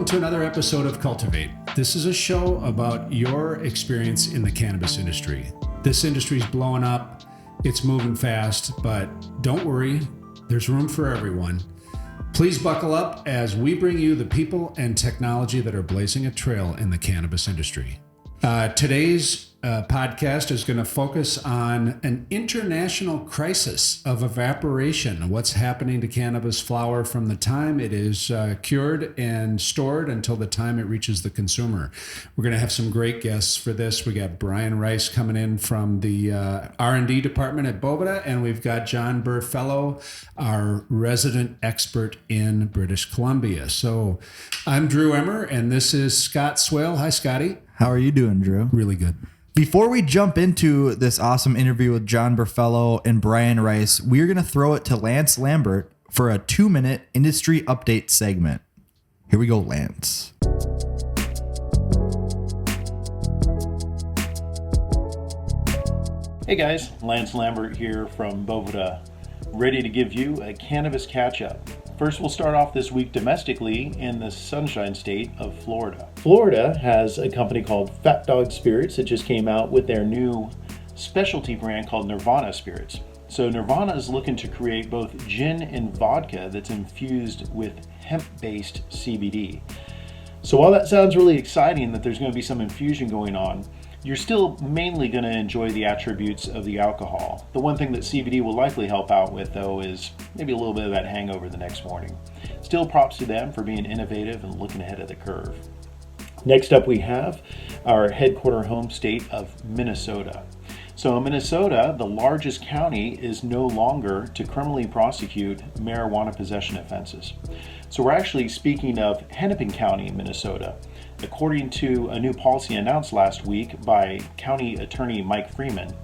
to another episode of Cultivate. This is a show about your experience in the cannabis industry. This industry is blowing up. It's moving fast, but don't worry, there's room for everyone. Please buckle up as we bring you the people and technology that are blazing a trail in the cannabis industry. Today's podcast is going to focus on an international crisis of evaporation. What's happening to cannabis flower from the time it is cured and stored until the time it reaches the consumer. We're going to have some great guests for this. We got Brian Rice coming in from the R&D department at Boveda, and we've got Jon Berfelo, our resident expert in British Columbia. So I'm Drew Emmer, and this is Scott Swale. Hi, Scotty. How are you doing, Drew? Really good. Before we jump into this awesome interview with Jon Berfelo and Brian Rice, we're going to throw it to Lance Lambert for a 2-minute industry update segment. Here we go, Lance. Hey guys, Lance Lambert here from Boveda, ready to give you a cannabis catch-up. First, we'll start off this week domestically in the Sunshine State of Florida. Florida has a company called Fat Dog Spirits that just came out with their new specialty brand called Nirvana Spirits. So Nirvana is looking to create both gin and vodka that's infused with hemp-based CBD. So while that sounds really exciting that there's going to be some infusion going on, you're still mainly going to enjoy the attributes of the alcohol. The one thing that CBD will likely help out with, though, is maybe a little bit of that hangover the next morning. Still props to them for being innovative and looking ahead of the curve. Next up, we have our headquarter home state of Minnesota. So in Minnesota, the largest county is no longer to criminally prosecute marijuana possession offenses. So we're actually speaking of Hennepin County, Minnesota. According to a new policy announced last week by County Attorney Mike Freeman,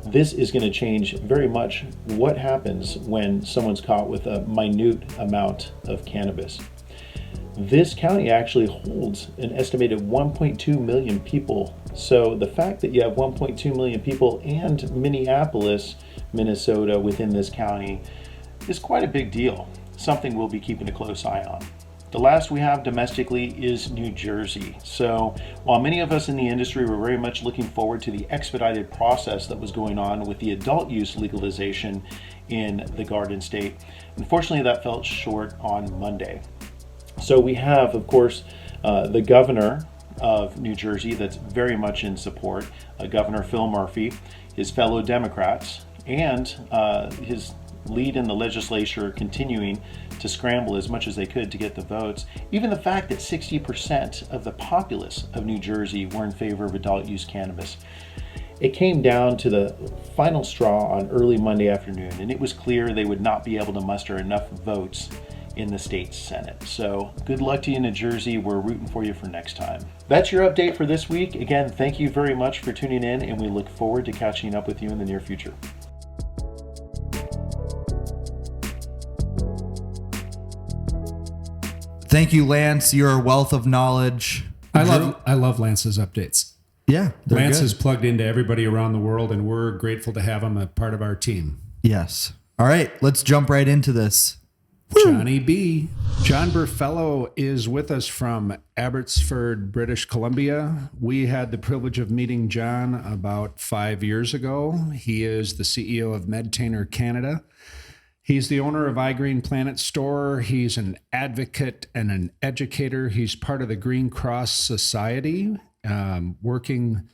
this is going to change very much what happens when someone's caught with a minute amount of cannabis. This county actually holds an estimated 1.2 million people. So the fact that you have 1.2 million people and Minneapolis, Minnesota within this county is quite a big deal. Something we'll be keeping a close eye on. The last we have domestically is New Jersey. So while many of us in the industry were very much looking forward to the expedited process that was going on with the adult use legalization in the Garden State, unfortunately that fell short on Monday. So we have, of course, the governor of New Jersey that's very much in support, Governor Phil Murphy, his fellow Democrats, and his lead in the legislature continuing to scramble as much as they could to get the votes. Even the fact that 60% of the populace of New Jersey were in favor of adult use cannabis. It came down to the final straw on early Monday afternoon, and it was clear they would not be able to muster enough votes in the state Senate. So good luck to you, New Jersey. We're rooting for you for next time. That's your update for this week. Again, thank you very much for tuning in, and we look forward to catching up with you in the near future. Thank you, Lance. You're a wealth of knowledge. I love Lance's updates. Yeah, Lance good. is plugged into everybody around the world, and we're grateful to have him a part of our team. Yes. All right, let's jump right into this. Johnny B. Jon Berfelo is with us from Abbotsford, British Columbia. We had the privilege of meeting John about 5 years ago. He is the CEO of Medtainer Canada. He's the owner of iGreen Planet Store. He's an advocate and an educator. He's part of the Green Cross Society, working.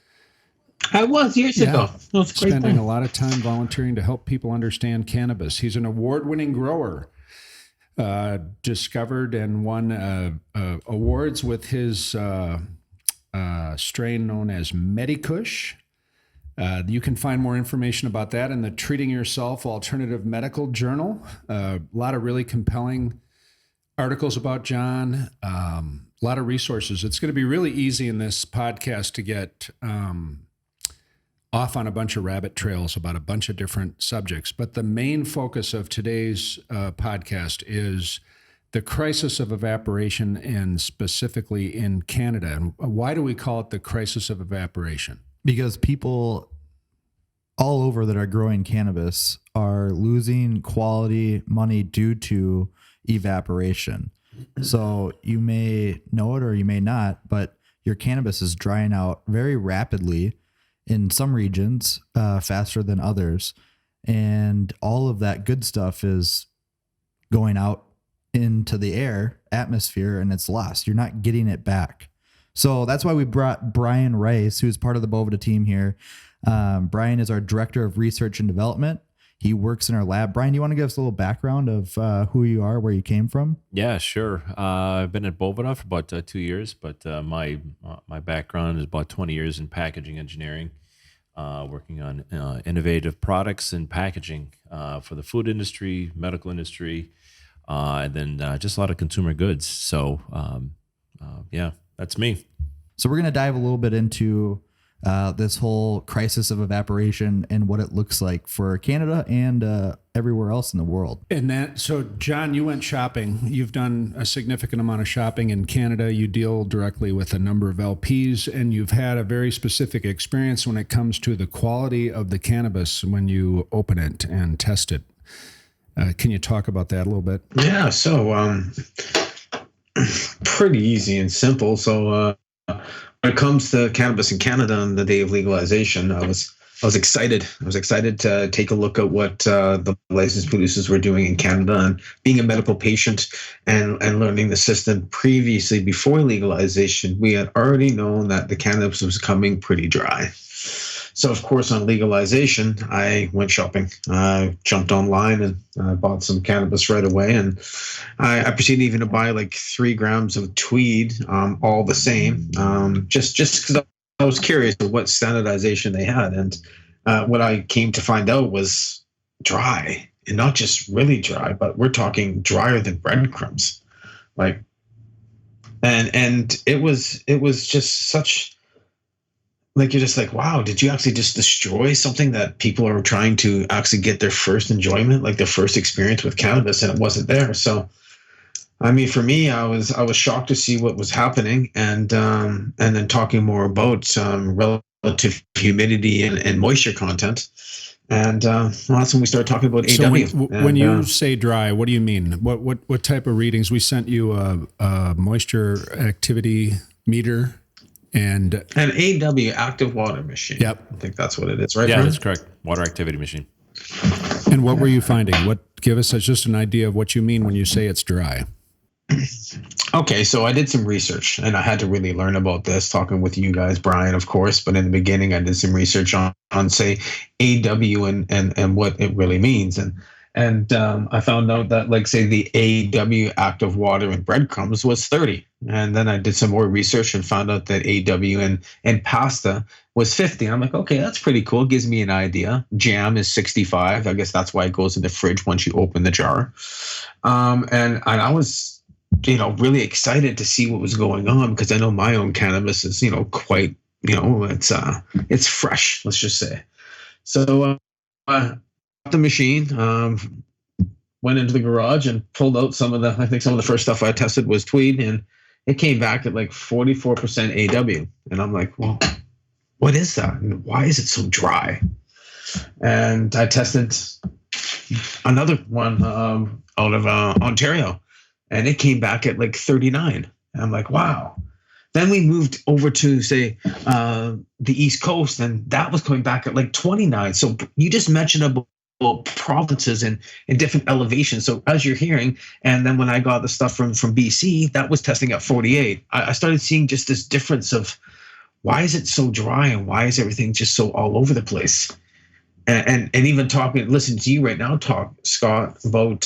I was years ago. Spending a lot of time volunteering to help people understand cannabis. He's an award-winning grower, discovered and won awards with his strain known as Medikush. You can find more information about that in the Treating Yourself Alternative Medical Journal. A lot of really compelling articles about John, a lot of resources. It's going to be really easy in this podcast to get off on a bunch of rabbit trails about a bunch of different subjects. But the main focus of today's podcast is the crisis of evaporation, and specifically in Canada. And why do we call it the crisis of evaporation? Because people all over that are growing cannabis are losing quality money due to evaporation. So you may know it or you may not, but your cannabis is drying out very rapidly in some regions, faster than others. And all of that good stuff is going out into the air, atmosphere, and it's lost. You're not getting it back. So that's why we brought Brian Rice, who's part of the Boveda team here. Brian is our director of research and development. He works in our lab. Brian, you want to give us a little background of who you are, where you came from? Yeah, sure. I've been at Boveda for about 2 years, but my background is about 20 years in packaging engineering, working on innovative products and packaging for the food industry, medical industry, and then just a lot of consumer goods. So, yeah, that's me. So we're going to dive a little bit into this whole crisis of evaporation and what it looks like for Canada and everywhere else in the world. And that, so John, you went shopping. You've done a significant amount of shopping in Canada. You deal directly with a number of LPs, and you've had a very specific experience when it comes to the quality of the cannabis when you open it and test it. Can you talk about that a little bit? Yeah, so pretty easy and simple. So when it comes to cannabis in Canada on the day of legalization, I was excited. I was excited to take a look at what the licensed producers were doing in Canada, and being a medical patient and learning the system previously before legalization, we had already known that the cannabis was coming pretty dry. So, of course, on legalization, I went shopping. I jumped online and bought some cannabis right away. And I proceeded even to buy like 3 grams of tweed, all the same, just because I was curious of what standardization they had. And what I came to find out was dry, and not just really dry, but we're talking drier than breadcrumbs. Like, and it was just such, like, you're just like, wow, did you actually just destroy something that people are trying to actually get their first enjoyment, like their first experience with cannabis, and it wasn't there. So, I mean, for me, I was shocked to see what was happening, and then talking more about relative humidity and moisture content. And well, that's when we started talking about So AW. when you say dry, what do you mean? What type of readings? We sent you a moisture activity meter. And an AW, active water machine. Yep. I think that's what it is, right? Yeah, Fran? that's correct. Water activity machine. And what were you finding? Give us just an idea of what you mean when you say it's dry. Okay, so I did some research, and I had to really learn about this, talking with you guys, Brian, of course. But in the beginning, I did some research on say, AW and what it really means. And I found out that, like, say, the AW, active water in breadcrumbs, was 30. And then I did some more research and found out that AW in pasta was 50. I'm like, okay, that's pretty cool. Gives me an idea. Jam is 65. I guess that's why it goes in the fridge once you open the jar. And I was, really excited to see what was going on, because I know my own cannabis is, quite, it's fresh, let's just say. So the machine, went into the garage and pulled out some of the first stuff I tested was tweed, and it came back at like 44% AW. And I'm like, well, what is that? And why is it so dry? And I tested another one out of Ontario, and it came back at like 39. And I'm like, wow. Then we moved over to, say, the East Coast, and that was coming back at like 29. So you just mentioned about provinces and different elevations. So as you're hearing, and then when I got the stuff from BC, that was testing at 48. I started seeing just this difference of, why is it so dry, and why is everything just so all over the place? And even listening to you right now talk, Scott, about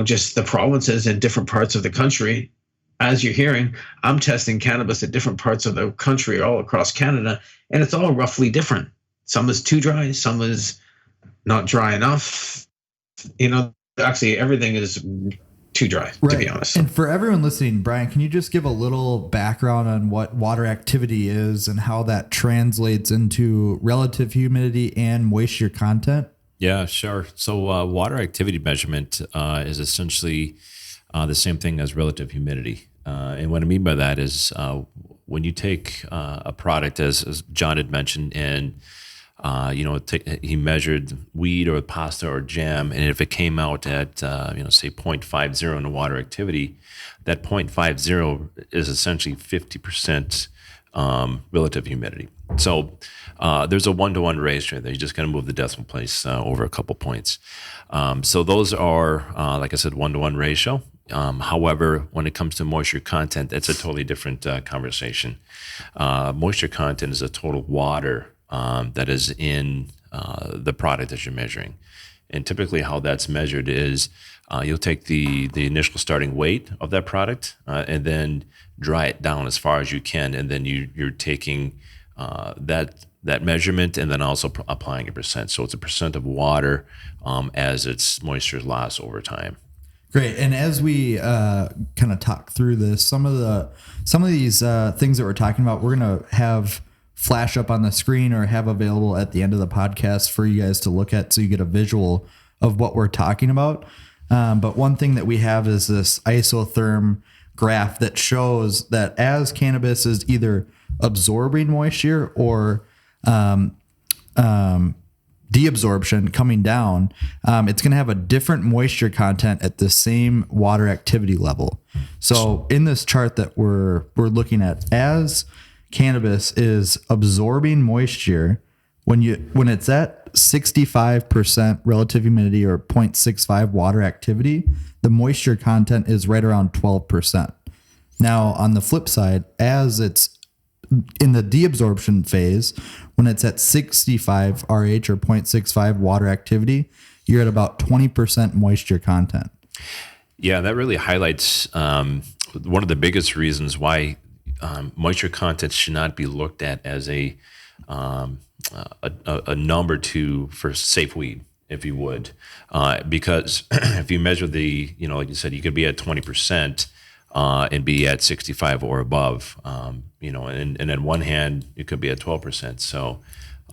just the provinces in different parts of the country. As you're hearing, I'm testing cannabis at different parts of the country, all across Canada, and it's all roughly different. Some is too dry, some is not dry enough. Actually, everything is too dry, to be honest. And for everyone listening, Brian, can you just give a little background on what water activity is and how that translates into relative humidity and moisture content? Yeah, sure. So water activity measurement is essentially the same thing as relative humidity. And what I mean by that is when you take a product, as John had mentioned, and He measured weed or pasta or jam, and if it came out at say 0.50 in the water activity, that 0.50 is essentially 50% relative humidity. So there's a 1-to-1 ratio there. You just got to move the decimal place over a couple points. So those are, like I said, 1-to-1 ratio. However, when it comes to moisture content, it's a totally different conversation. Moisture content is a total water that is in the product that you're measuring. And typically how that's measured is you'll take the initial starting weight of that product and then dry it down as far as you can. And then you're taking that measurement and then also applying a percent. So it's a percent of water as its moisture is lost over time. Great. And as we kind of talk through this, some of these things that we're talking about, we're going to have flash up on the screen or have available at the end of the podcast for you guys to look at so you get a visual of what we're talking about. But one thing that we have is this isotherm graph that shows that as cannabis is either absorbing moisture or deabsorption coming down, it's going to have a different moisture content at the same water activity level. So in this chart that we're looking at, as cannabis is absorbing moisture, when it's at 65% relative humidity or 0.65 water activity, the moisture content is right around 12%. Now, on the flip side, as it's in the deabsorption phase, when it's at 65 RH or 0.65 water activity, you're at about 20% moisture content. Yeah, that really highlights one of the biggest reasons why moisture content should not be looked at as a number for safe weed, if you would, because if you measure like you said, you could be at 20%. And be at 65 or above, and in one hand, you could be at 12%. So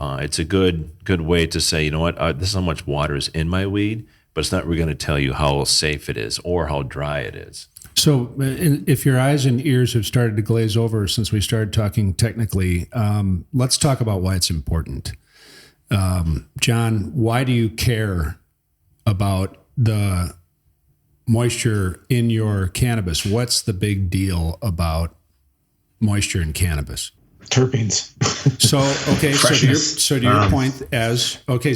it's a good way to say, you know what, this is how much water is in my weed, but it's not really going to tell you how safe it is or how dry it is. So if your eyes and ears have started to glaze over since we started talking technically, let's talk about why it's important. John, why do you care about the moisture in your cannabis? What's the big deal about moisture in cannabis? Terpenes. So to your point,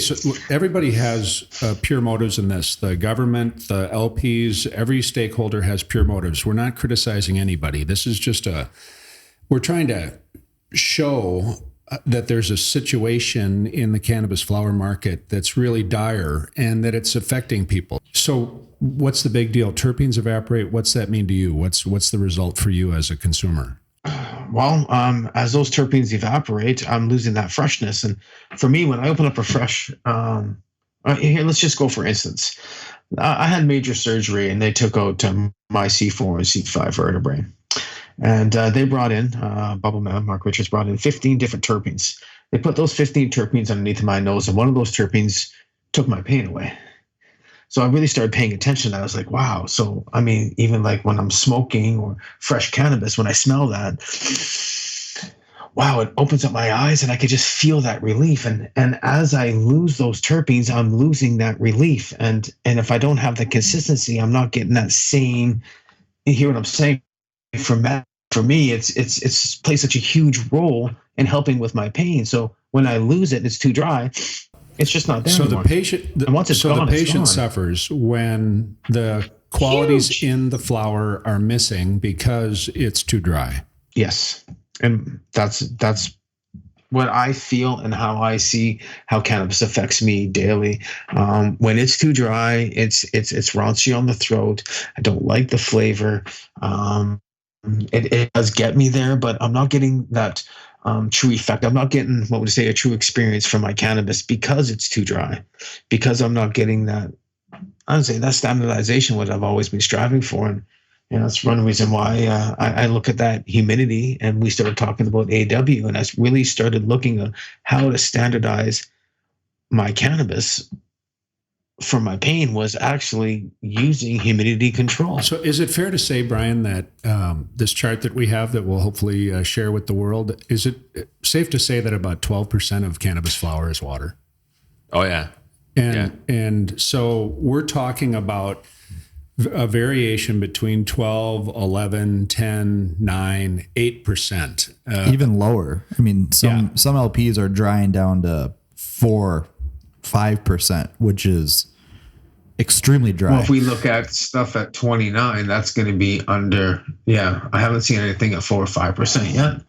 so everybody has pure motives in this. The government, the LPs, every stakeholder has pure motives. We're not criticizing anybody. This is just we're trying to show that there's a situation in the cannabis flower market that's really dire and that it's affecting people. So what's the big deal? Terpenes evaporate. What's that mean to you? What's the result for you as a consumer? Well, as those terpenes evaporate, I'm losing that freshness. And for me, when I open up a fresh, here, let's just go for instance. I had major surgery and they took out my C4 and C5 vertebrae. And they brought in, Bubbleman, Mark Richards brought in 15 different terpenes. They put those 15 terpenes underneath my nose, and one of those terpenes took my pain away. So I really started paying attention. I was like, wow. So, I mean, even like when I'm smoking or fresh cannabis, when I smell that, wow, it opens up my eyes and I could just feel that relief. And as I lose those terpenes, I'm losing that relief. And if I don't have the consistency, I'm not getting that same, you hear what I'm saying? For me, it's plays such a huge role in helping with my pain. So when I lose it, it's too dry. It's just not there anymore. The patient suffers when the qualities in the flower are missing because it's too dry. Yes, and that's what I feel and how I see how cannabis affects me daily. When it's too dry, it's raunchy on the throat. I don't like the flavor. It does get me there, but I'm not getting that true effect. I'm not getting, what would you say, a true experience from my cannabis because it's too dry, because I'm not getting that, I would say, that standardization, what I've always been striving for. And that's one reason why I look at that humidity, and we started talking about AW, and I really started looking at how to standardize my cannabis for my pain was actually using humidity control. So is it fair to say, Brian, that this chart that we have that we'll hopefully share with the world, is it safe to say that about 12% of cannabis flower is water? Oh, yeah. And so we're talking about a variation between 12, 11, 10, 9, 8%. Even lower. I mean, some LPs are drying down to 4, 5%, which is extremely dry. Well, if we look at stuff at 29, that's going to be under. Yeah, I haven't seen anything at 4 or 5% yet.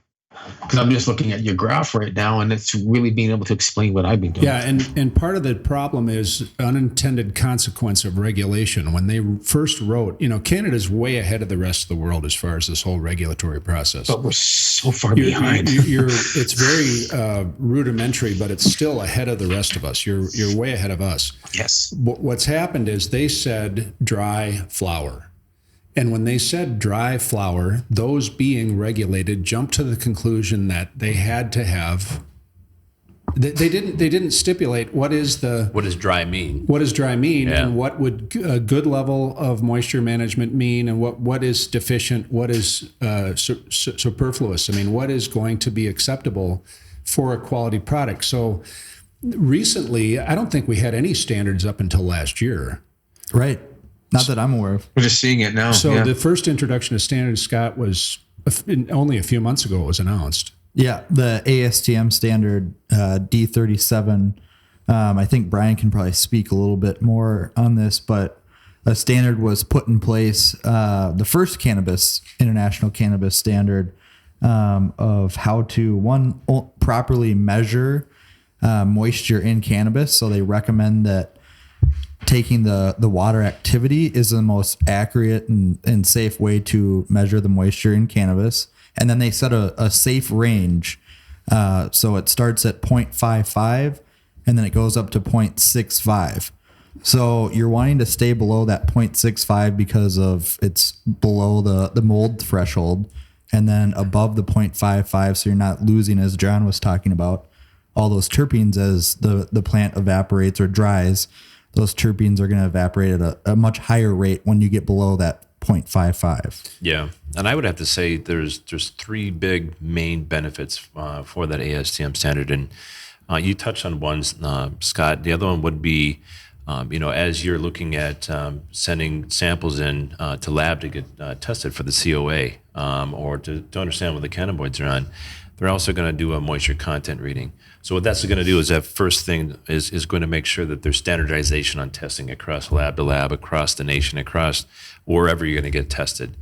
Because I'm just looking at your graph right now, and it's really being able to explain what I've been doing. Yeah, and part of the problem is unintended consequence of regulation. When they first wrote, Canada's way ahead of the rest of the world as far as this whole regulatory process. But we're so far behind. It's very rudimentary, but it's still ahead of the rest of us. You're way ahead of us. Yes. What's happened is they said dry flower. And when they said dry flower, those being regulated jumped to the conclusion that they had to have. They didn't stipulate what does dry mean? What does dry mean, Yeah. and what would a good level of moisture management mean, and what is deficient, what is superfluous. I mean, what is going to be acceptable for a quality product? So recently, I don't think we had any standards up until last year. Right. Not that I'm aware of. We're just seeing it now. So the first introduction of standards, Scott, was only a few months ago. It was announced. Yeah, the ASTM standard D37. I think Brian can probably speak a little bit more on this, but a standard was put in place. The first international cannabis standard of how to properly measure moisture in cannabis. So they recommend that taking the water activity is the most accurate and safe way to measure the moisture in cannabis. And then they set a safe range. So it starts at 0.55 and then it goes up to 0.65. So you're wanting to stay below that 0.65 because of it's below the mold threshold, and then above the 0.55. So you're not losing, as John was talking about, all those terpenes as the plant evaporates or dries. Those terpenes are going to evaporate at a much higher rate when you get below that 0.55. Yeah, and I would have to say there's 3 big main benefits for that ASTM standard, and you touched on one, Scott. The other one would be, as you're looking at sending samples in to lab to get tested for the COA or to understand what the cannabinoids are on, they're also going to do a moisture content reading. So what that's going to do is that first thing is going to make sure that there's standardization on testing across lab to lab, across the nation, across wherever you're going to get tested.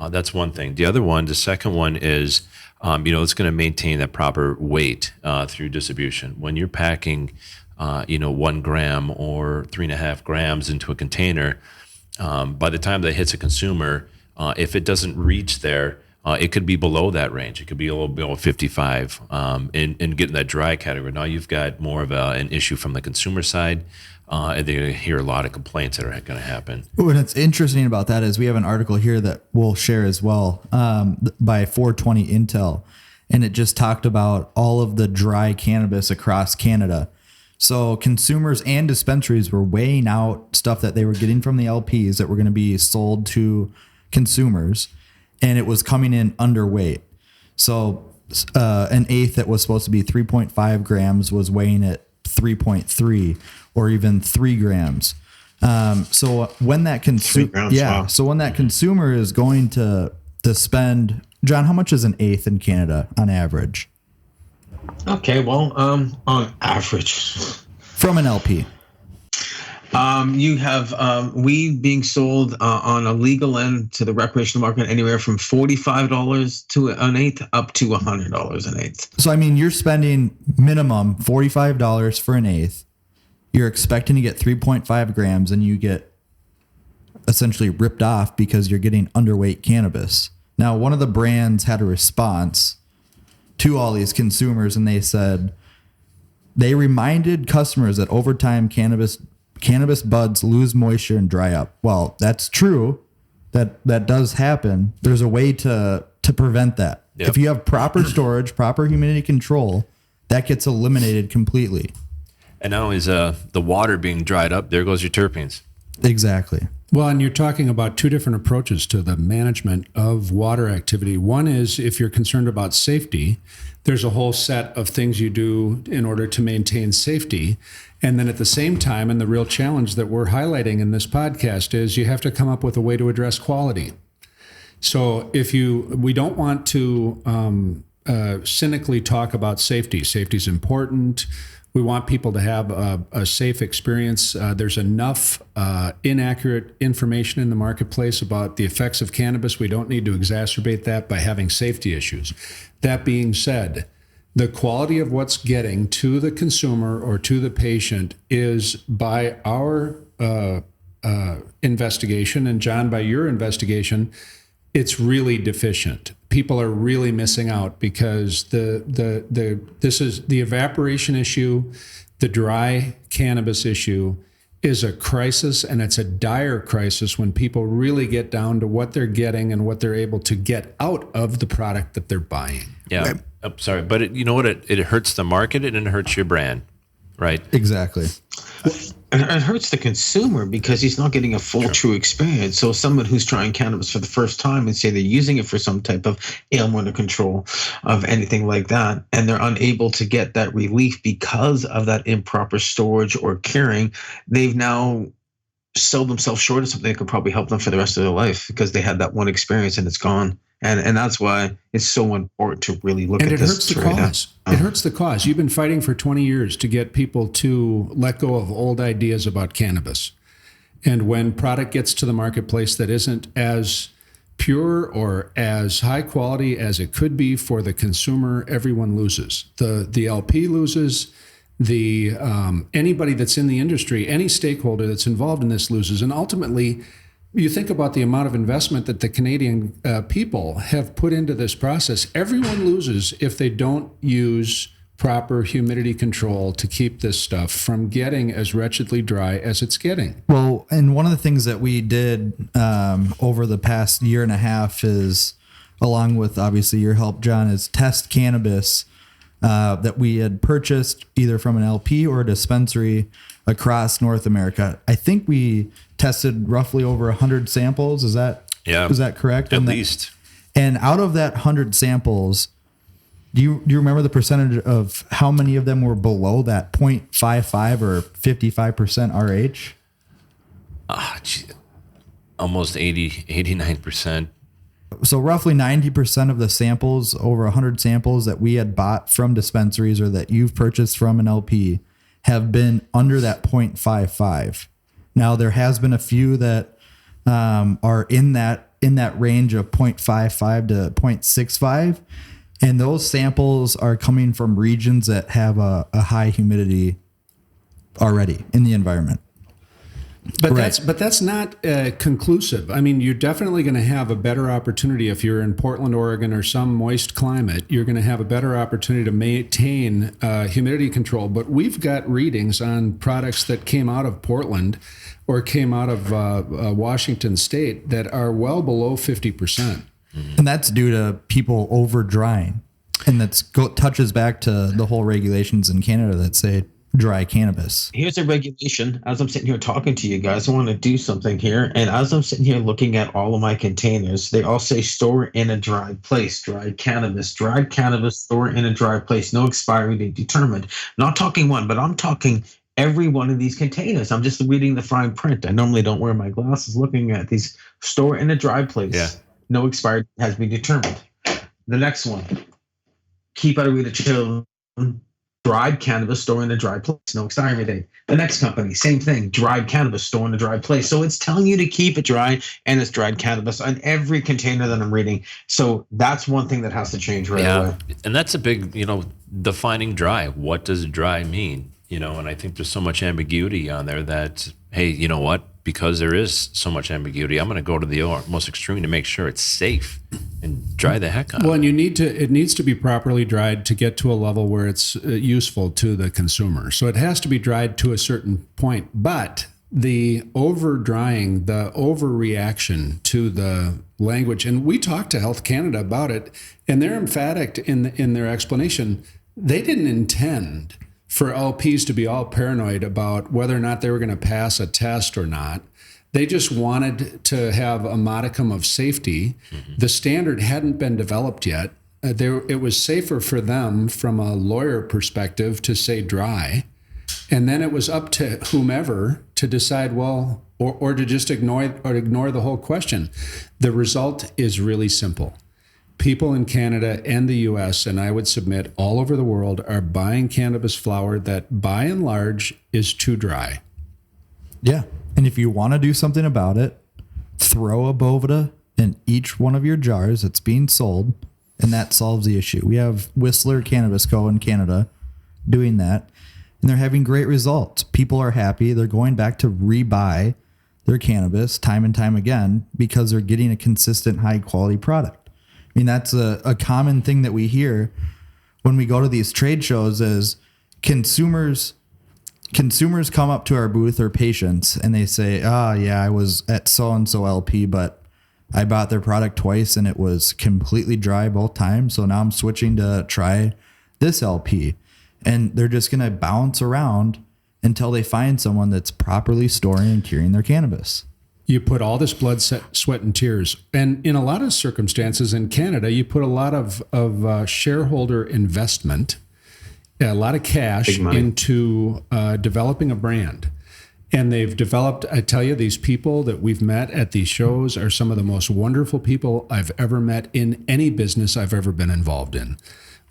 That's one thing. The second one is, it's going to maintain that proper weight through distribution. When you're packing, 1 gram or 3.5 grams into a container, by the time that hits a consumer, if it doesn't reach there, it could be below that range. It could be a little below 55 and get in that dry category. Now you've got more of an issue from the consumer side, and they're going to hear a lot of complaints that are going to happen. What's interesting about that is we have an article here that we'll share as well by 420 Intel, and it just talked about all of the dry cannabis across Canada. So consumers and dispensaries were weighing out stuff that they were getting from the LPs that were going to be sold to consumers, and it was coming in underweight. So an eighth that was supposed to be 3.5 grams was weighing at 3.3 or even 3 grams. So when that wow. So when that consumer is going to spend, John, how much is an eighth in Canada on average? Okay, well, on average, from an LP. You have weed being sold on a legal end to the recreational market anywhere from $45 to an eighth up to $100 an eighth. So, I mean, you're spending minimum $45 for an eighth. You're expecting to get 3.5 grams and you get essentially ripped off because you're getting underweight cannabis. Now, one of the brands had a response to all these consumers, and they said they reminded customers that over time cannabis buds lose moisture and dry up. Well, that's true. That does happen. There's a way to prevent that. Yep. If you have proper storage, proper humidity control, that gets eliminated completely. And not only is the water being dried up, there goes your terpenes. Exactly. Well, and you're talking about two different approaches to the management of water activity. One is if you're concerned about safety, there's a whole set of things you do in order to maintain safety. And then at the same time, and the real challenge that we're highlighting in this podcast is you have to come up with a way to address quality. So we don't want to cynically talk about safety. Safety is important. We want people to have a safe experience. There's enough inaccurate information in the marketplace about the effects of cannabis. We don't need to exacerbate that by having safety issues. That being said, the quality of what's getting to the consumer or to the patient is, by our investigation, and John, by your investigation, it's really deficient. People are really missing out because this is the evaporation issue, the dry cannabis issue is a crisis, and it's a dire crisis when people really get down to what they're getting and what they're able to get out of the product that they're buying. Yeah, I'm sorry, but you know what? It hurts the market and it hurts your brand, right? Exactly. And it hurts the consumer because he's not getting a full, true experience. So someone who's trying cannabis for the first time and say they're using it for some type of ailment or control of anything like that, and they're unable to get that relief because of that improper storage or curing, they've now sold themselves short of something that could probably help them for the rest of their life because they had that one experience and it's gone. And that's why it's so important to really look at this. And it hurts the cause. It hurts the cause. You've been fighting for 20 years to get people to let go of old ideas about cannabis. And when product gets to the marketplace that isn't as pure or as high quality as it could be for the consumer, everyone loses. The LP loses. The anybody that's in the industry, any stakeholder that's involved in this loses. And ultimately, you think about the amount of investment that the Canadian people have put into this process. Everyone loses if they don't use proper humidity control to keep this stuff from getting as wretchedly dry as it's getting. Well, and one of the things that we did over the past year and a half is, along with obviously your help, John, is test cannabis that we had purchased either from an LP or a dispensary across North America. I think we tested roughly over 100 samples. Is that correct? At least. And out of that 100 samples, do you remember the percentage of how many of them were below that 0.55 or 55% RH? Almost 89%. So roughly 90% of the samples, over 100 samples that we had bought from dispensaries or that you've purchased from an LP, have been under that 0.55. Now there has been a few that are in that range of 0.55 to 0.65, and those samples are coming from regions that have a high humidity already in the environment. But that's not conclusive. I mean, you're definitely going to have a better opportunity if you're in Portland, Oregon, or some moist climate. You're going to have a better opportunity to maintain humidity control. But we've got readings on products that came out of Portland or came out of Washington State that are well below 50%. And that's due to people over drying, and touches back to the whole regulations in Canada that say dry cannabis. Here's a regulation. As I'm sitting here talking to you guys, I want to do something here. And as I'm sitting here looking at all of my containers, they all say store in a dry place, dried cannabis, store in a dry place, no expiry date determined. Not talking one, but I'm talking every one of these containers. I'm just reading the fine print. I normally don't wear my glasses looking at these. Store in a dry place. Yeah. No expiry date has been determined. The next one. Keep out of read a chill. Dried cannabis, store in a dry place, no expiry date. The next company, same thing, dried cannabis, store in a dry place. So it's telling you to keep it dry, and it's dried cannabis on every container that I'm reading. So that's one thing that has to change right away. And that's a big, defining dry. What does dry mean? And I think there's so much ambiguity on there that, hey, you know what? Because there is so much ambiguity, I'm going to go to the most extreme to make sure it's safe and dry the heck out of it. Well, and it needs to be properly dried to get to a level where it's useful to the consumer. So it has to be dried to a certain point. But the over drying, the overreaction to the language, and we talked to Health Canada about it, and they're emphatic in their explanation. They didn't intend for LPs to be all paranoid about whether or not they were going to pass a test or not. They just wanted to have a modicum of safety. The standard hadn't been developed yet. It was safer for them from a lawyer perspective to say dry. And then it was up to whomever to decide, well, or to just ignore the whole question. The result is really simple. People in Canada and the US, and I would submit all over the world, are buying cannabis flower that by and large is too dry. Yeah. And if you want to do something about it, throw a Boveda in each one of your jars that's being sold, and that solves the issue. We have Whistler Cannabis Co. in Canada doing that, and they're having great results. People are happy. They're going back to rebuy their cannabis time and time again because they're getting a consistent high quality product. I mean, that's a common thing that we hear when we go to these trade shows is consumers come up to our booth, or patients, and they say, yeah, I was at so-and-so LP, but I bought their product twice and it was completely dry both times. So now I'm switching to try this LP. And they're just going to bounce around until they find someone that's properly storing and curing their cannabis. You put all this blood, sweat, and tears. And in a lot of circumstances in Canada, you put a lot of shareholder investment, a lot of cash into developing a brand. And they've developed, I tell you, these people that we've met at these shows are some of the most wonderful people I've ever met in any business I've ever been involved in.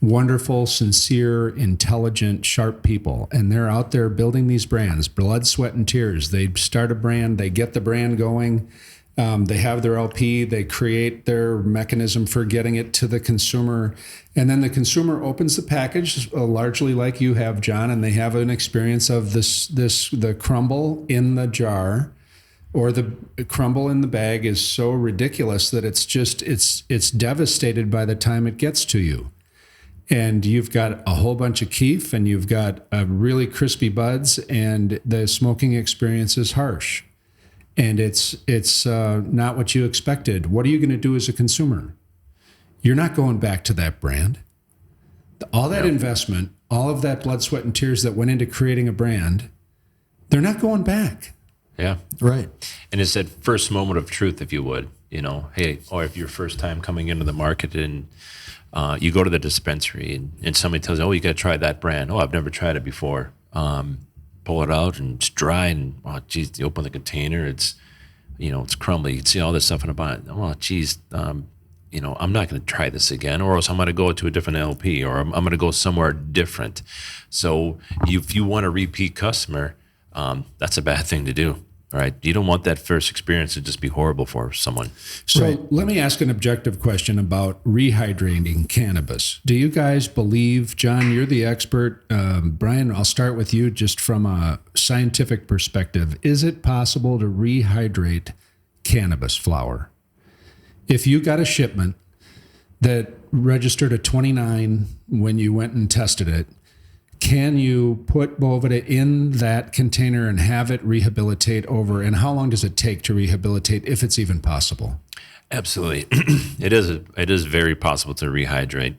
Wonderful, sincere, intelligent, sharp people. And they're out there building these brands, blood, sweat, and tears. They start a brand, they get the brand going. They have their LP, they create their mechanism for getting it to the consumer. And then the consumer opens the package, largely like you have, John, and they have an experience of the crumble in the jar, or the crumble in the bag is so ridiculous that it's devastated by the time it gets to you. And you've got a whole bunch of keef, and you've got really crispy buds, and the smoking experience is harsh. And it's not what you expected. What are you going to do as a consumer? You're not going back to that brand. All that investment, all of that blood, sweat, and tears that went into creating a brand, they're not going back. Yeah. Right. And it's that first moment of truth, if you would, hey, or if your first time coming into the market and you go to the dispensary and somebody tells you, oh, you got to try that brand. Oh, I've never tried it before. Pull it out and it's dry, and geez, you open the container, it's crumbly. You can see all this stuff in the bottom. Oh, geez, I'm not going to try this again, or else I'm going to go to a different LP, or I'm going to go somewhere different. So if you want a repeat customer, that's a bad thing to do. All right, you don't want that first experience to just be horrible for someone. So Let me ask an objective question about rehydrating cannabis. Do you guys believe, John, you're the expert. Brian, I'll start with you just from a scientific perspective. Is it possible to rehydrate cannabis flower? If you got a shipment that registered a 29 when you went and tested it, can you put Boveda in that container and have it rehabilitate over? And how long does it take to rehabilitate, if it's even possible? Absolutely. It is very possible to rehydrate.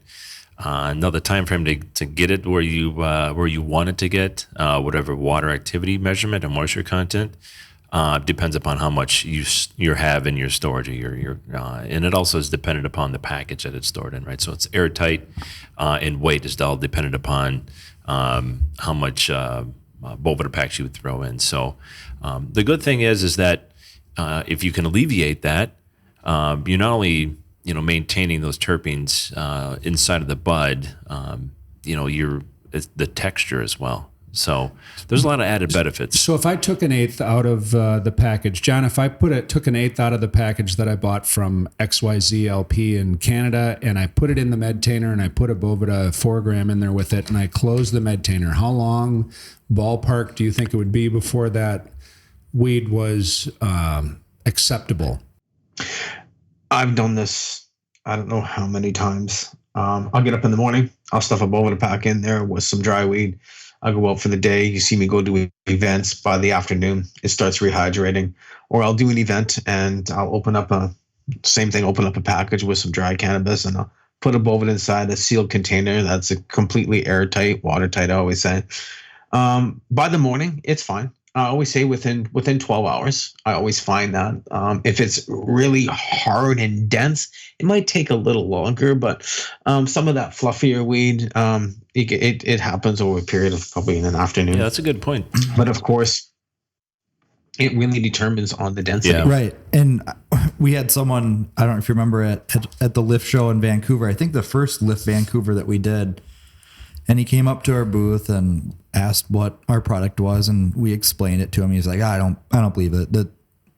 Now the time frame to get it where you want it to get, whatever water activity measurement and moisture content, depends upon how much you have in your storage, and it also is dependent upon the package that it's stored in, right? So it's airtight, and weight is all dependent upon how much Boveda packs you would throw in. So the good thing is that if you can alleviate that, you're not only maintaining those terpenes inside of the bud, it's the texture as well. So there's a lot of added benefits. So if I took an eighth out of the package, John, if I took an eighth out of the package that I bought from XYZ LP in Canada, and I put it in the medtainer, and I put a Boveda 4 gram in there with it, and I closed the medtainer, how long ballpark do you think it would be before that weed was acceptable? I've done this, I don't know how many times. I'll get up in the morning, I'll stuff a Boveda pack in there with some dry weed. I'll go out for the day. You see me go do events. By the afternoon, it starts rehydrating. Or I'll do an event and I'll open up a package with some dry cannabis, and put a Boveda inside a sealed container that's a completely airtight, watertight, I always say. By the morning, it's fine. I always say within 12 hours. I always find that if it's really hard and dense, it might take a little longer. But some of that fluffier weed, it happens over a period of probably in an afternoon. Yeah, that's a good point. But of course, it really determines on the density. Yeah. Right. And we had someone, I don't know if you remember at the Lift show in Vancouver, I think the first Lift Vancouver that we did, and he came up to our booth and asked what our product was, and we explained it to him. He's like, I don't believe it. That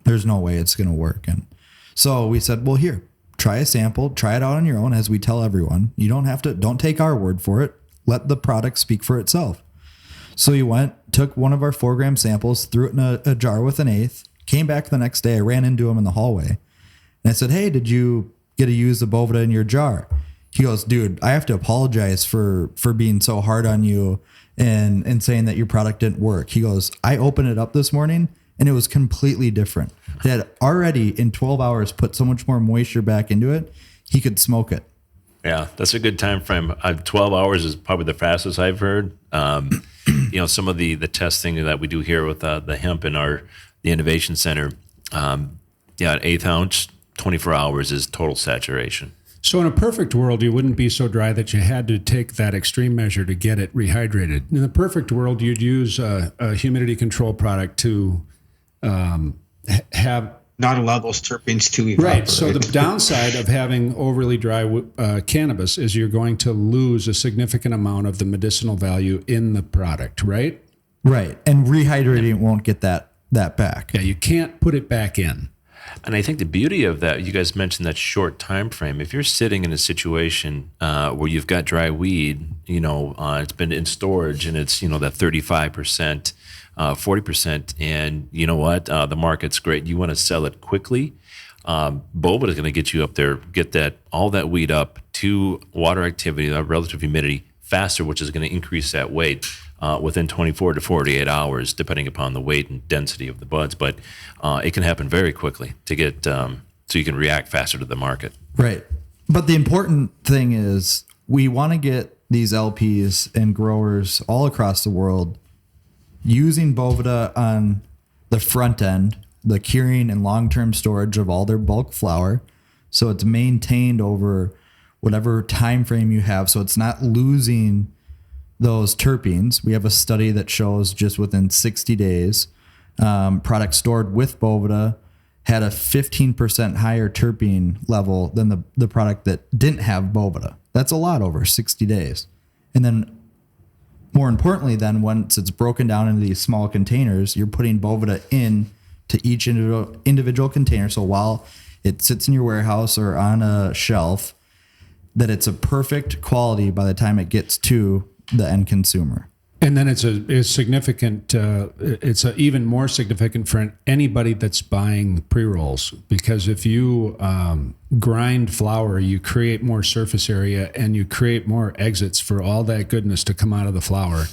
there's no way it's going to work. And so we said, well, here, try a sample, try it out on your own, as we tell everyone. You don't take our word for it. Let the product speak for itself. So he went, took one of our 4-gram samples, threw it in a jar with an eighth, came back the next day. I ran into him in the hallway and I said, hey, did you get to use the Boveda in your jar? He goes, dude, I have to apologize for being so hard on you and saying that your product didn't work. He goes, I opened it up this morning and it was completely different. It had already in 12 hours put so much more moisture back into it, he could smoke it. Yeah, that's a good time frame. 12 hours is probably the fastest I've heard. Some of the testing that we do here with the hemp in the innovation center, an eighth ounce, 24 hours is total saturation. So in a perfect world, you wouldn't be so dry that you had to take that extreme measure to get it rehydrated. In the perfect world, you'd use a humidity control product to have... Not allow those terpenes to evaporate. Right. So the downside of having overly dry cannabis is you're going to lose a significant amount of the medicinal value in the product, right? Right. And rehydrating won't get that back. Yeah, you can't put it back in. And I think the beauty of that, you guys mentioned that short time frame. If you're sitting in a situation where you've got dry weed, it's been in storage and it's, that 35%, 40%, and you know what? The market's great. You want to sell it quickly. Boveda is going to get you up there, get all that weed up to water activity, relative humidity faster, which is going to increase that weight within 24 to 48 hours, depending upon the weight and density of the buds. But it can happen very quickly to get so you can react faster to the market. Right. But the important thing is we want to get these LPs and growers all across the world using Boveda on the front end, the curing and long-term storage of all their bulk flower, so it's maintained over whatever time frame you have, so it's not losing those terpenes. We have a study that shows just within 60 days, products stored with Boveda had a 15% higher terpene level than the product that didn't have Boveda. That's a lot over 60 days. And then more importantly, then once it's broken down into these small containers, you're putting Boveda in to each individual container. So while it sits in your warehouse or on a shelf, that it's a perfect quality by the time it gets to the end consumer. And then it's significant. It's even more significant for anybody that's buying pre-rolls, because if you grind flour, you create more surface area and you create more exits for all that goodness to come out of the flour.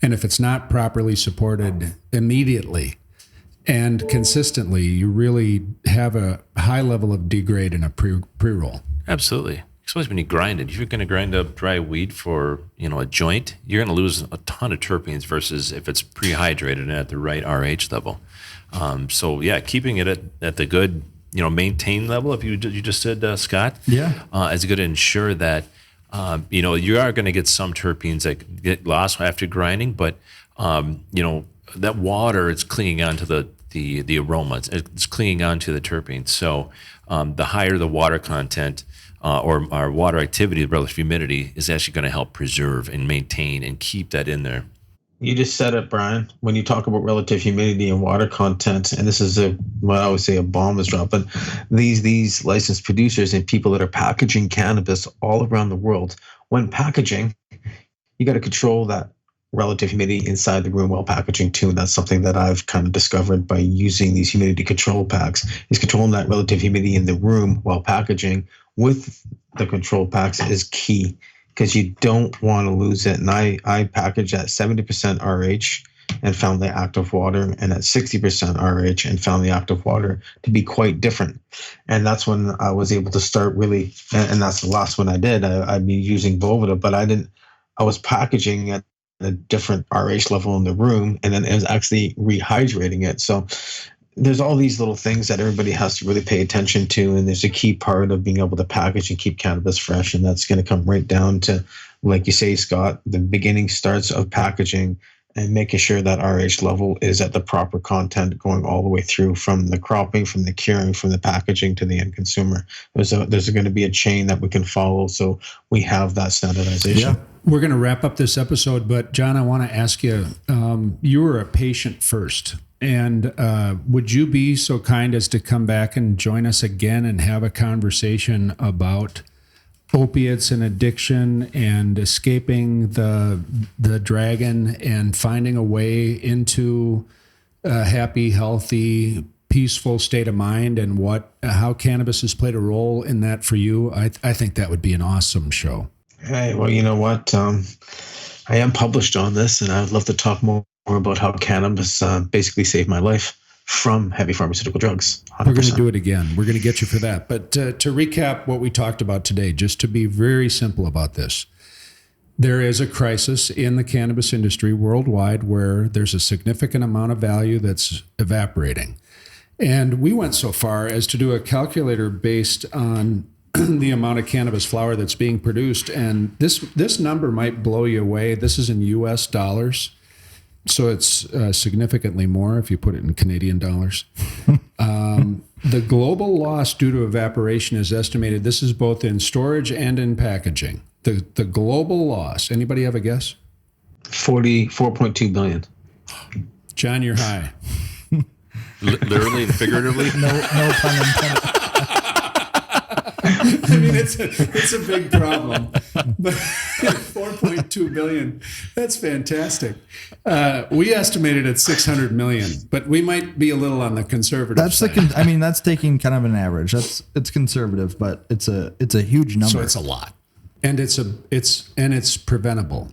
And if it's not properly supported immediately and consistently, you really have a high level of degrade in a pre-roll. Absolutely. Especially when you grind it. If you're going to grind up dry weed for, a joint, you're going to lose a ton of terpenes versus if it's prehydrated and at the right RH level. Keeping it at the good, maintained level, if you just said, Scott, is going to ensure that, you are going to get some terpenes that get lost after grinding, but, that water is clinging onto the aroma. It's clinging onto the terpenes. So the higher the water content, or our water activity, relative humidity, is actually going to help preserve and maintain and keep that in there. You just said it, Brian. When you talk about relative humidity and water content, and this is what I always say, a bomb is dropped. But these licensed producers and people that are packaging cannabis all around the world, when packaging, you got to control that relative humidity inside the room while packaging too. And that's something that I've kind of discovered by using these humidity control packs, is controlling that relative humidity in the room while packaging with the control packs is key, because you don't want to lose it. And I package at 70% RH and found the active water, and at 60% RH and found the active water to be quite different. And that's when I was able to start really, and that's the last one I did. I'd be using Boveda, but I was packaging at a different RH level in the room, and then it was actually rehydrating it. So there's all these little things that everybody has to really pay attention to, and there's a key part of being able to package and keep cannabis fresh, and that's going to come right down to, like you say, Scott, the beginning starts of packaging and making sure that RH level is at the proper content going all the way through, from the cropping, from the curing, from the packaging to the end consumer. There's going to be a chain that we can follow, so we have that standardization. Yeah. We're going to wrap up this episode, but John, I want to ask you, you were a patient first. And would you be so kind as to come back and join us again and have a conversation about opiates and addiction and escaping the dragon and finding a way into a happy, healthy, peaceful state of mind, and how cannabis has played a role in that for you? I think that would be an awesome show. Hey, well, you know what? I am published on this, and I would love to talk more about how cannabis basically saved my life from heavy pharmaceutical drugs. 100%. We're going to do it again. We're going to get you for that. But to recap what we talked about today, just to be very simple about this, there is a crisis in the cannabis industry worldwide where there's a significant amount of value that's evaporating. And we went so far as to do a calculator based on the amount of cannabis flower that's being produced. And this number might blow you away. This is in US dollars. So it's significantly more if you put it in Canadian dollars. The global loss due to evaporation is estimated. This is both in storage and in packaging. The global loss. Anybody have a guess? 44.2 billion. John, you're high. Literally and figuratively? No pun intended. I mean, it's a big problem, but 4.2 billion, that's fantastic. We estimated at 600 million, but we might be a little on the conservative side. That's taking kind of an average. It's conservative, but it's a huge number. So it's a lot, and it's preventable.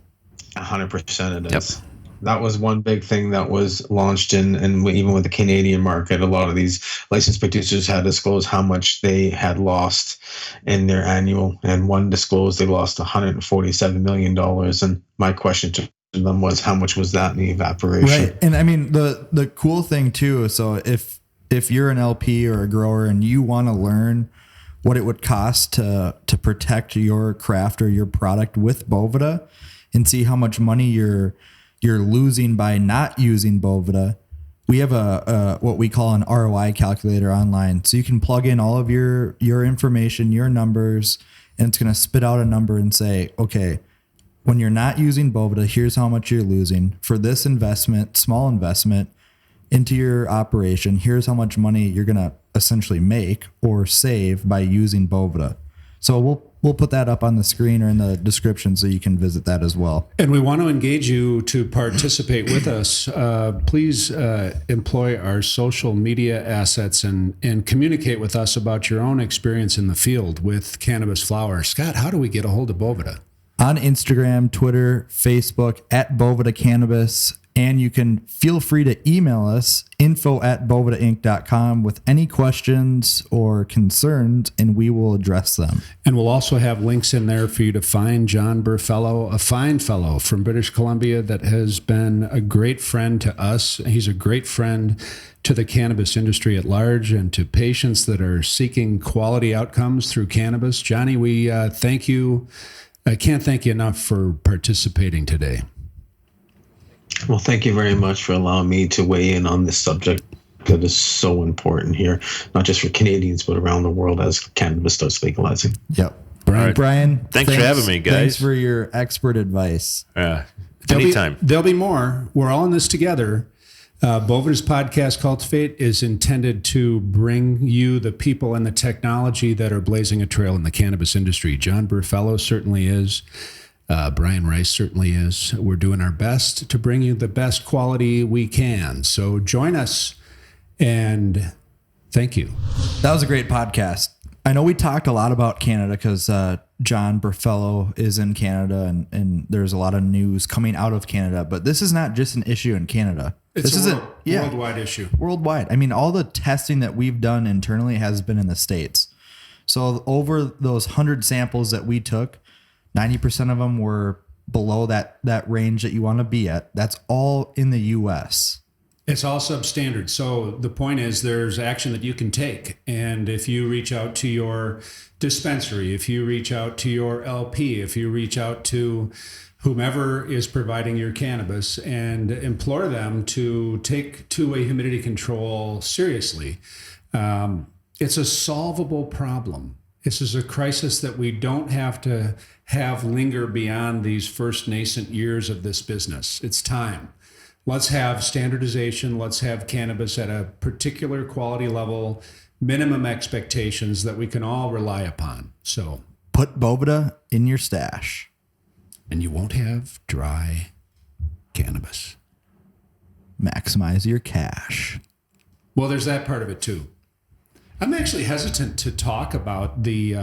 100% it is. Yep. That was one big thing that was launched in, and even with the Canadian market, a lot of these licensed producers had disclosed how much they had lost in their annual, and one disclosed they lost $147 million. And my question to them was, how much was that in the evaporation? Right. And I mean, the cool thing too, so if you're an LP or a grower and you want to learn what it would cost to protect your craft or your product with Boveda and see how much money you're losing by not using Boveda, we have a what we call an ROI calculator online. So you can plug in all of your information, your numbers, and it's going to spit out a number and say, okay, when you're not using Boveda, here's how much you're losing for this investment, small investment into your operation. Here's how much money you're going to essentially make or save by using Boveda. So we'll put that up on the screen or in the description so you can visit that as well. And we want to engage you to participate with us. Please employ our social media assets and communicate with us about your own experience in the field with cannabis flower. Scott, how do we get a hold of Boveda? On Instagram, Twitter, Facebook, at Boveda Cannabis. And you can feel free to email us, info@bovedainc.com, with any questions or concerns, and we will address them. And we'll also have links in there for you to find Jon Berfelo, a fine fellow from British Columbia that has been a great friend to us. He's a great friend to the cannabis industry at large and to patients that are seeking quality outcomes through cannabis. Johnny, we thank you. I can't thank you enough for participating today. Well, thank you very much for allowing me to weigh in on this subject that is so important here, not just for Canadians, but around the world as cannabis starts legalizing. Yep. Right. Brian, thanks for having me, guys. Thanks for your expert advice. Anytime. There'll be more. We're all in this together. Boveda's podcast, Cultivate, is intended to bring you the people and the technology that are blazing a trail in the cannabis industry. Jon Berfelo certainly is. Brian Rice certainly is. We're doing our best to bring you the best quality we can. So join us, and thank you. That was a great podcast. I know we talked a lot about Canada because John Berfelo is in Canada, and there's a lot of news coming out of Canada. But this is not just an issue in Canada. It's this a worldwide issue. Worldwide. I mean, all the testing that we've done internally has been in the States. So over those 100 samples that we took, 90% of them were below that range that you want to be at. That's all in the U.S. It's all substandard. So the point is there's action that you can take. And if you reach out to your dispensary, if you reach out to your LP, if you reach out to whomever is providing your cannabis and implore them to take two-way humidity control seriously, it's a solvable problem. This is a crisis that we don't have to have linger beyond these first nascent years of this business. It's time. Let's have standardization. Let's have cannabis at a particular quality level, minimum expectations that we can all rely upon. So put Boveda in your stash. And you won't have dry cannabis. Maximize your cash. Well, there's that part of it too. I'm actually hesitant to talk about the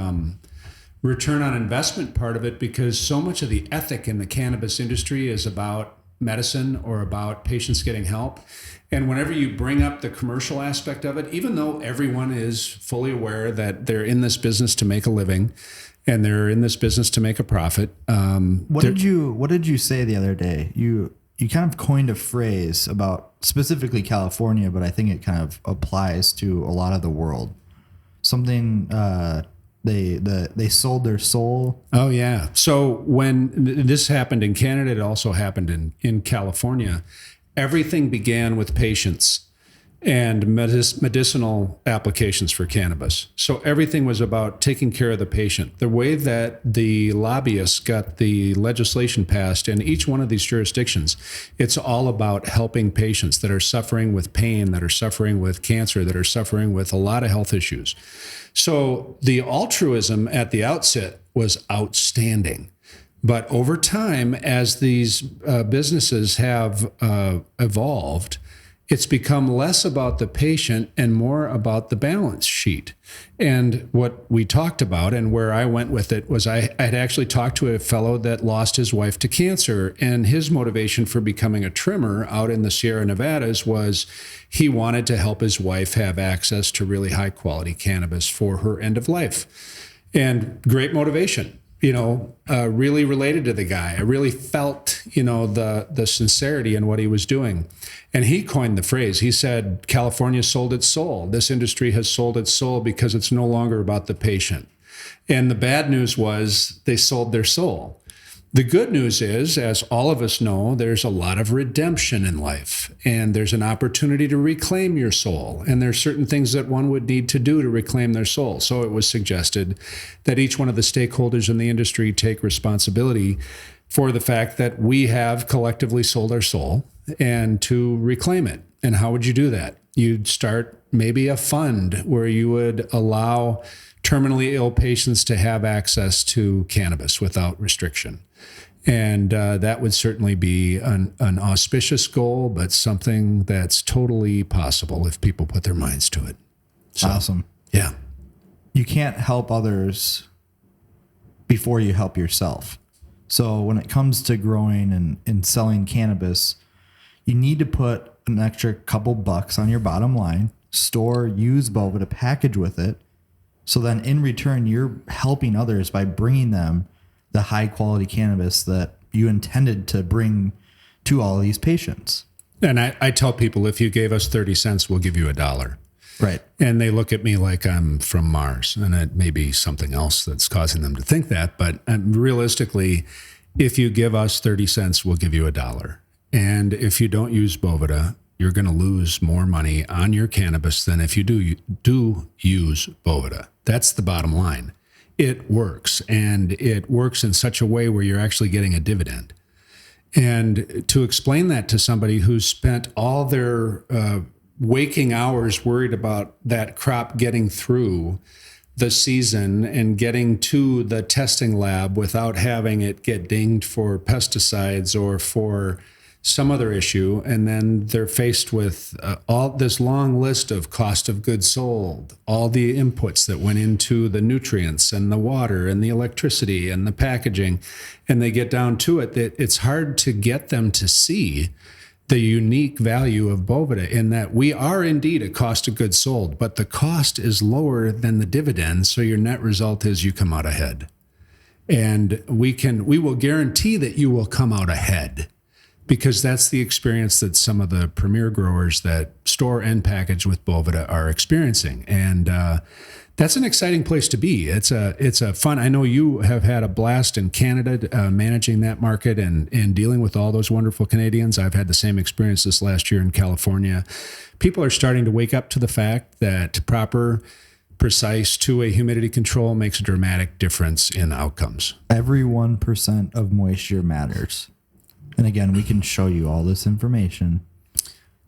return on investment part of it because so much of the ethic in the cannabis industry is about medicine or about patients getting help. And whenever you bring up the commercial aspect of it, even though everyone is fully aware that they're in this business to make a living and they're in this business to make a profit. What did you say the other day? You kind of coined a phrase about specifically California, but I think it kind of applies to a lot of the world. Something they sold their soul. Oh yeah. So when this happened in Canada, it also happened in California. Everything began with patients and medicinal applications for cannabis. So everything was about taking care of the patient. The way that the lobbyists got the legislation passed in each one of these jurisdictions, it's all about helping patients that are suffering with pain, that are suffering with cancer, that are suffering with a lot of health issues. So the altruism at the outset was outstanding. But over time, as these businesses have evolved, it's become less about the patient and more about the balance sheet. And what we talked about and where I went with it was I had actually talked to a fellow that lost his wife to cancer, and his motivation for becoming a trimmer out in the Sierra Nevadas was he wanted to help his wife have access to really high quality cannabis for her end of life. And great motivation. Really related to the guy. I really felt, the sincerity in what he was doing. And he coined the phrase. He said, California sold its soul. This industry has sold its soul because it's no longer about the patient. And the bad news was they sold their soul. The good news is, as all of us know, there's a lot of redemption in life, and there's an opportunity to reclaim your soul. And there's certain things that one would need to do to reclaim their soul. So it was suggested that each one of the stakeholders in the industry take responsibility for the fact that we have collectively sold our soul and to reclaim it. And how would you do that? You'd start maybe a fund where you would allow terminally ill patients to have access to cannabis without restriction. And that would certainly be an auspicious goal, but something that's totally possible if people put their minds to it. So, awesome. Yeah. You can't help others before you help yourself. So when it comes to growing and selling cannabis, you need to put an extra couple bucks on your bottom line, use Boveda to package with it. So then in return, you're helping others by bringing them the high quality cannabis that you intended to bring to all of these patients. And I tell people, if you gave us 30 cents, we'll give you $1. Right. And they look at me like I'm from Mars, and it may be something else that's causing them to think that. But realistically, if you give us 30 cents, we'll give you $1. And if you don't use Boveda, you're going to lose more money on your cannabis than if you do use Boveda. That's the bottom line. It works, and it works in such a way where you're actually getting a dividend. And to explain that to somebody who's spent all their waking hours worried about that crop getting through the season and getting to the testing lab without having it get dinged for pesticides or for some other issue, and then they're faced with all this long list of cost of goods sold, all the inputs that went into the nutrients and the water and the electricity and the packaging, and they get down to it, that it's hard to get them to see the unique value of Boveda in that we are indeed a cost of goods sold, but the cost is lower than the dividend, so your net result is you come out ahead. And we will guarantee that you will come out ahead, because that's the experience that some of the premier growers that store and package with Boveda are experiencing. And that's an exciting place to be. It's a fun, I know you have had a blast in Canada managing that market and dealing with all those wonderful Canadians. I've had the same experience this last year in California. People are starting to wake up to the fact that proper, precise two-way humidity control makes a dramatic difference in outcomes. Every 1% of moisture matters. And again, we can show you all this information.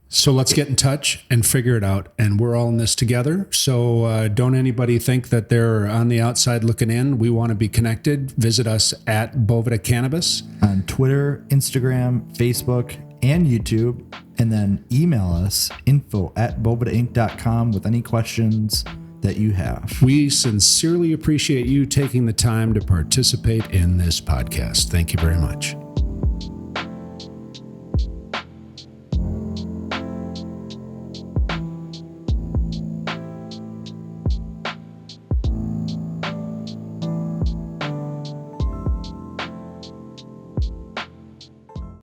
So let's get in touch and figure it out. And we're all in this together. So don't anybody think that they're on the outside looking in. We want to be connected. Visit us at Boveda Cannabis on Twitter, Instagram, Facebook, and YouTube. And then email us info@bovedainc.com with any questions that you have. We sincerely appreciate you taking the time to participate in this podcast. Thank you very much.